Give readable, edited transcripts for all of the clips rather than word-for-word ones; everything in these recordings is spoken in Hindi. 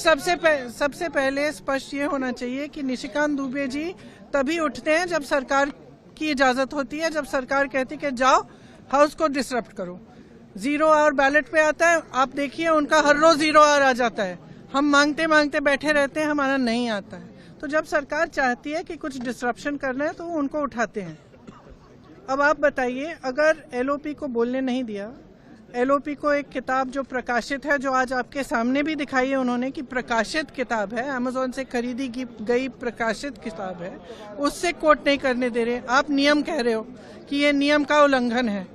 सबसे पहले स्पष्ट ये होना चाहिए कि निशिकांत दुबे जी तभी उठते हैं जब सरकार की इजाजत होती है, जब सरकार कहती है कि जाओ हाउस को डिसरप्ट करो। 0 आवर बैलेट पे आता है, आप देखिए उनका हर रोज 0 आवर आ जाता है। हम मांगते मांगते बैठे रहते हैं, हमारा नहीं आता है। तो जब सरकार चाहती है कि कुछ डिसरप्शन करना है तो वो उनको उठाते हैं। अब आप बताइए, अगर एलओपी को बोलने नहीं दिया, एलओपी को एक किताब जो प्रकाशित है, जो आज आपके सामने भी दिखाई है उन्होंने कि प्रकाशित किताब है, अमेज़न से खरीदी गई प्रकाशित किताब है, उससे कोट नहीं करने दे रहे। आप नियम कह रहे हो कि ये नियम का उल्लंघन है।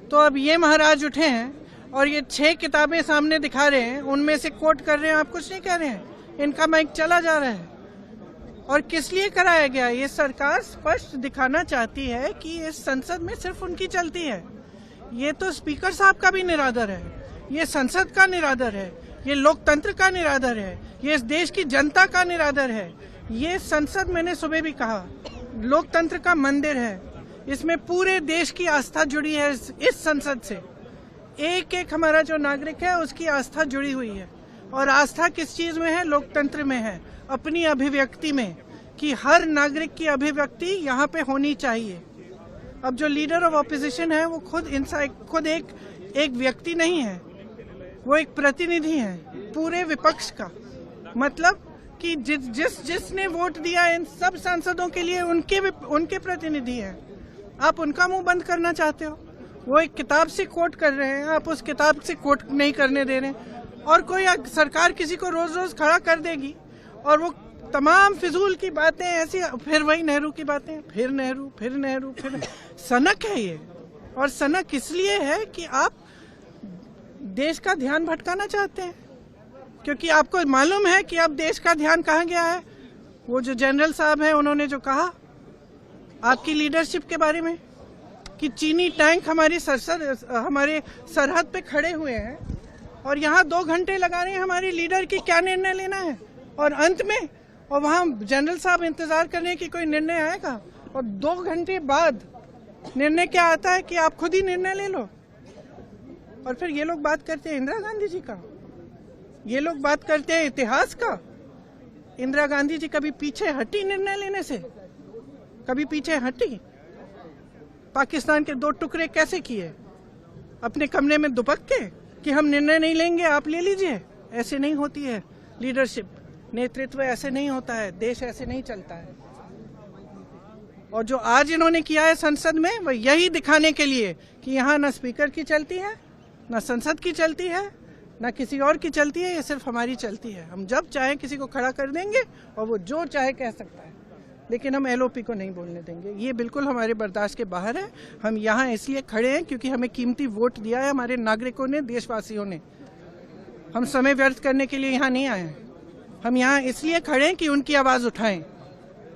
तो अब ये महाराज उठे हैं और ये 6 किताबें सामने दिखा रहे हैं, उनमें से कोट कर रहे हैं, आप कुछ नहीं कह रहे हैं। इनका माइक चला जा रहा है। और किस लिए कराया गया? ये सरकार स्पष्ट दिखाना चाहती है कि इस संसद में सिर्फ उनकी चलती है। ये तो स्पीकर साहब का भी निरादर है, ये संसद का निरादर है, ये लोकतंत्र का निरादर है, ये इस देश की जनता का निरादर है। ये संसद, मैंने सुबह भी कहा, लोकतंत्र का मंदिर है। इसमें पूरे देश की आस्था जुड़ी है। इस संसद से एक एक हमारा जो नागरिक है उसकी आस्था जुड़ी हुई है। और आस्था किस चीज में है? लोकतंत्र में है, अपनी अभिव्यक्ति में, कि हर नागरिक की अभिव्यक्ति यहाँ पे होनी चाहिए। अब जो लीडर ऑफ ऑपोजिशन है वो खुद एक व्यक्ति नहीं है, वो एक प्रतिनिधि है पूरे विपक्ष का। मतलब कि जिसने वोट दिया इन सब सांसदों के लिए उनके प्रतिनिधि हैं। आप उनका मुंह बंद करना चाहते हो। वो एक किताब से कोट कर रहे हैं, आप उस किताब से कोट नहीं करने दे रहे हैं। और कोई सरकार किसी को रोज रोज खड़ा कर देगी और वो तमाम फिजूल की बातें ऐसी, फिर वही नेहरू की बातें, फिर नेहरू। सनक है ये। और सनक इसलिए है कि आप देश का ध्यान भटकाना चाहते हैं, क्योंकि आपको मालूम है कि अब देश का ध्यान कहाँ गया है। वो जो जनरल साहब हैं उन्होंने जो कहा आपकी लीडरशिप के बारे में कि चीनी टैंक हमारे सरहद पे खड़े हुए हैं और यहाँ 2 घंटे लगा रहे हैं हमारी लीडर की क्या निर्णय लेना है। और अंत में और वहाँ जनरल साहब इंतजार कर रहे हैं कि कोई निर्णय आएगा, और 2 घंटे बाद निर्णय क्या आता है कि आप खुद ही निर्णय ले लो। और फिर ये लोग बात करते हैं इंदिरा गांधी जी का, ये लोग बात करते हैं इतिहास का। इंदिरा गांधी जी कभी पीछे हटी निर्णय लेने से? कभी पीछे हटी? पाकिस्तान के 2 टुकड़े कैसे किए? अपने कमरे में दुबक के कि हम निर्णय नहीं लेंगे, आप ले लीजिए। ऐसे नहीं होती है लीडरशिप, नेतृत्व ऐसे नहीं होता है, देश ऐसे नहीं चलता है। और जो आज इन्होंने किया है संसद में, वो यही दिखाने के लिए कि यहाँ न स्पीकर की चलती है, न संसद की चलती है, न किसी और की चलती है, ये सिर्फ हमारी चलती है। हम जब चाहे किसी को खड़ा कर देंगे और वो जो चाहे कह सकता है, लेकिन हम एलओपी को नहीं बोलने देंगे। ये बिल्कुल हमारे बर्दाश्त के बाहर है। हम यहाँ इसलिए खड़े हैं क्योंकि हमें कीमती वोट दिया है हमारे नागरिकों ने, देशवासियों ने। हम समय व्यर्थ करने के लिए यहाँ नहीं आए हैं। हम यहाँ इसलिए खड़े हैं कि उनकी आवाज़ उठाएं,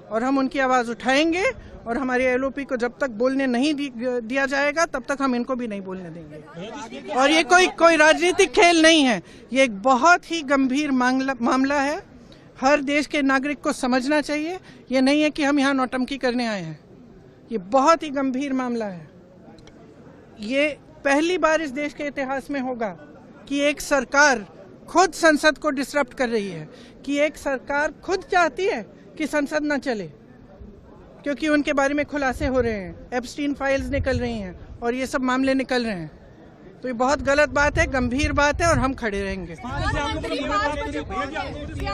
और हम उनकी आवाज़ उठाएंगे। और हमारे एलओपी को जब तक बोलने नहीं दिया जाएगा तब तक हम इनको भी नहीं बोलने देंगे। और ये कोई राजनीतिक खेल नहीं है, ये एक बहुत ही गंभीर मामला है। हर देश के नागरिक को समझना चाहिए। ये नहीं है कि हम यहाँ नौटंकी करने आए हैं, ये बहुत ही गंभीर मामला है। ये पहली बार इस देश के इतिहास में होगा कि एक सरकार खुद संसद को डिसरप्ट कर रही है, कि एक सरकार खुद चाहती है कि संसद न चले, क्योंकि उनके बारे में खुलासे हो रहे हैं, एप्स्टीन फाइल्स निकल रही हैं और ये सब मामले निकल रहे हैं। तो ये बहुत गलत बात है, गंभीर बात है, और हम खड़े रहेंगे।